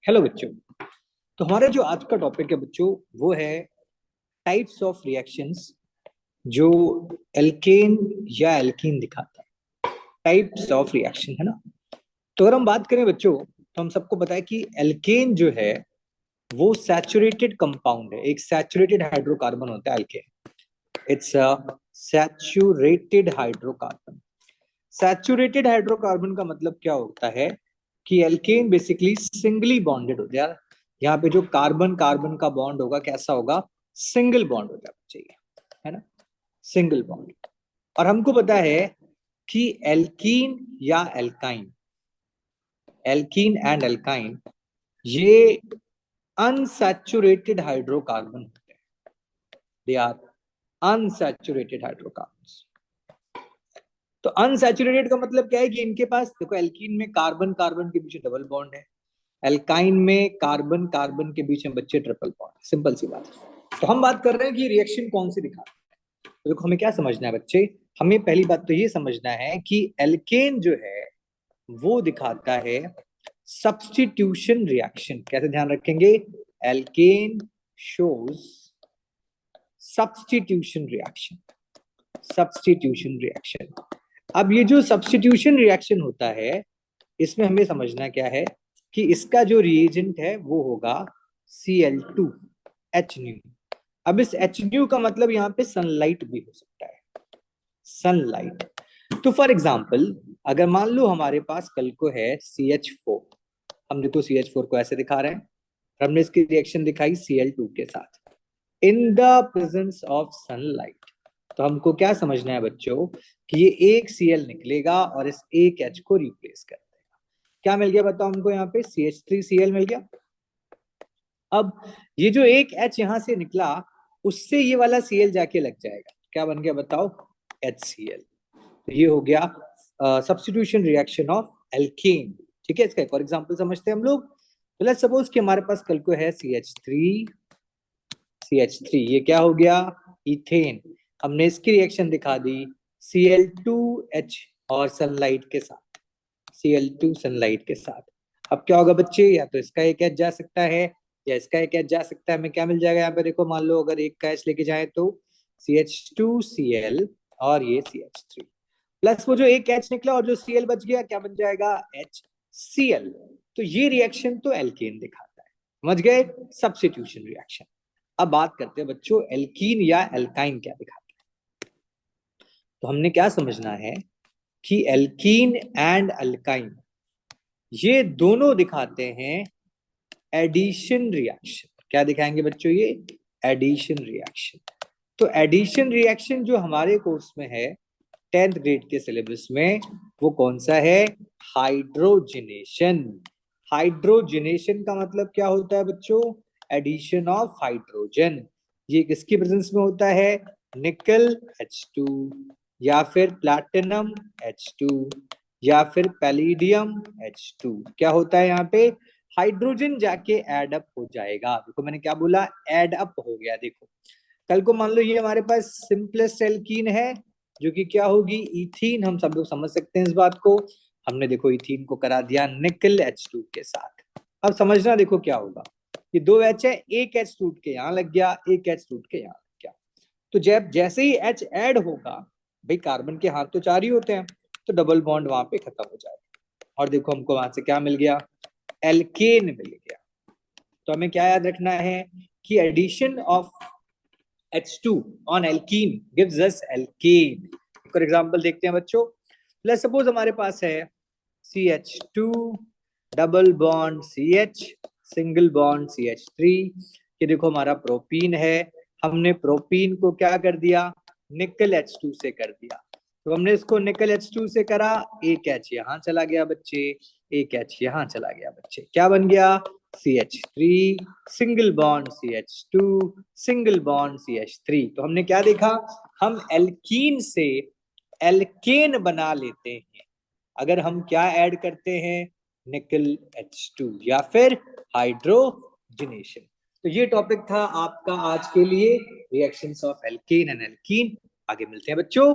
Hello बच्चों। तो हमारा जो आज का टॉपिक है बच्चों वो है टाइप्स ऑफ रिएक्शंस जो एल्केन या एल्कीन दिखाता है। टाइप्स ऑफ रिएक्शन है ना। तो अगर हम बात करें बच्चों तो हम सबको पता है कि एल्केन जो है वो सैचुरेटेड कंपाउंड है। एक सैचुरेटेड हाइड्रोकार्बन होता है alkane. It's a saturated hydrocarbon. Saturated hydrocarbon का मतलब क्या होता है कि एल्केन बेसिकली सिंगली बॉन्डेड होता है। यहाँ पे जो कार्बन कार्बन का बॉन्ड होगा कैसा होगा? सिंगल बॉन्ड होता चाहिए, है ना। Single bond. और हमको पता है कि एल्कीन या एल्काइन, एल्कीन एंड एल्काइन ये अनसैचुरेटेड हाइड्रोकार्बन होते हैं। They are unsaturated hydrocarbon. तो अनसैचुरेटेड का मतलब क्या है कि इनके पास देखो, एल्कीन में कार्बन कार्बन के बीच डबल बॉन्ड है, एल्काइन में कार्बन कार्बन के बीच में बच्चे ट्रिपल बॉन्ड। सिंपल सी बात। तो हम बात कर रहे हैं कि रिएक्शन कौन सी दिखा रहे हैं। तो देखो हमें क्या समझना है बच्चे, हमें पहली बात तो ये समझना है कि एल्केन जो है वो दिखाता है सब्स्टिट्यूशन रिएक्शन। कैसे ध्यान रखेंगे? Alkane shows substitution reaction. Substitution reaction. अब ये जो सब्स्टिट्यूशन रिएक्शन होता है इसमें हमें समझना क्या है कि इसका जो रिएजेंट है वो होगा Cl2H। अब इस H का मतलब यहाँ पे सनलाइट भी हो सकता है, सनलाइट। तो फॉर एग्जाम्पल अगर मान लो हमारे पास कल को है CH4, हम देखो CH4 को ऐसे दिखा रहे हैं, हमने इसकी रिएक्शन दिखाई Cl2 के साथ in the presence of sunlight. तो हमको क्या समझना है बच्चों कि ये एक Cl निकलेगा और इस एक H को रिप्लेस कर देगा। क्या मिल गया बताओ हमको? यहाँ पे CH3Cl मिल गया। अब ये जो एक H यहां से निकला उससे ये वाला Cl जाके लग जाएगा, क्या बन गया बताओ? HCl। तो ये हो गया सब्स्टिट्यूशन रिएक्शन ऑफ एल्केन। ठीक है, इसका एक और एग्जांपल समझते हैं हम लोग। तो लेट्स सपोज कि हमारे पास कल को है CH3, ये क्या हो गया? इथेन। हमने इसकी रिएक्शन दिखा दी Cl2H और सनलाइट के साथ, Cl2 सनलाइट के साथ। अब क्या होगा बच्चे? या तो इसका एक H जा सकता है या इसका एक H जा सकता है। हमें क्या मिल जाएगा यहाँ पे? देखो मान लो अगर एक का H लेके जाए तो CH2Cl और ये CH3 प्लस वो जो एक H निकला और जो Cl बच गया क्या बन जाएगा? HCl। तो ये रिएक्शन तो एल्केन दिखाता है। समझ गए? Substitution reaction. अब बात करते हैं बच्चों एल्कीन या एल्काइन क्या दिखाता है। तो हमने क्या समझना है कि एल्कीन एंड एल्काइन ये दोनों दिखाते हैं एडिशन रिएक्शन। क्या दिखाएंगे बच्चों? ये एडिशन रिएक्शन। तो एडिशन रिएक्शन जो हमारे कोर्स में है 10th ग्रेड के सिलेबस में वो कौन सा है? हाइड्रोजनेशन। हाइड्रोजनेशन का मतलब क्या होता है बच्चों? Addition of hydrogen. ये किसकी प्रेजेंस में होता है? निकल H2 या फिर प्लैटिनम H2 या फिर पैलिडियम H2। क्या होता है यहाँ पे? हाइड्रोजन जाके एड अप हो जाएगा। देखो मैंने क्या बोला? एड अप हो गया। देखो कल को मान लो ये हमारे पास सिंपलेस्ट एल्कीन है जो कि क्या होगी? इथीन। हम सब लोग समझ सकते हैं इस बात को। हमने देखो इथीन को करा दिया निकल H2 के साथ। अब समझना देखो क्या होगा। ये दो H है, एक H टूट के यहाँ लग गया, एक H टूट के यहाँ लग गया। तो जब जैसे ही H ऐड होगा, भाई कार्बन के हाथ तो चार ही होते हैं, तो डबल बॉन्ड वहां पे खत्म हो जाएगा। और देखो हमको वहां से क्या मिल गया? एल्केन मिल गया। तो हमें क्या याद रखना है कि addition of H2 on alkene gives us alkane। For example देखते हैं बच्चों। लेट्स सपोज हमारे पास है CH2 double bond CH single bond CH3। ये देखो हमारा प्रोपीन है, हमने प्रोपीन को क्या कर दिया? निकल H2 से कर दिया। तो हमने इसको निकल H2 से करा, एक H यहाँ चला गया बच्चे, एक H यहाँ चला गया बच्चे। क्या बन गया? CH3 single bond CH2 single bond CH3। तो हमने क्या देखा? हम एल्कीन से एल्केन बना लेते हैं अगर हम क्या ऐड करते हैं? निकल H2 या फिर हाइड्रोजनेशन। तो ये टॉपिक था आपका आज के लिए, reactions of alkene and alkene. आगे मिलते हैं बच्चों।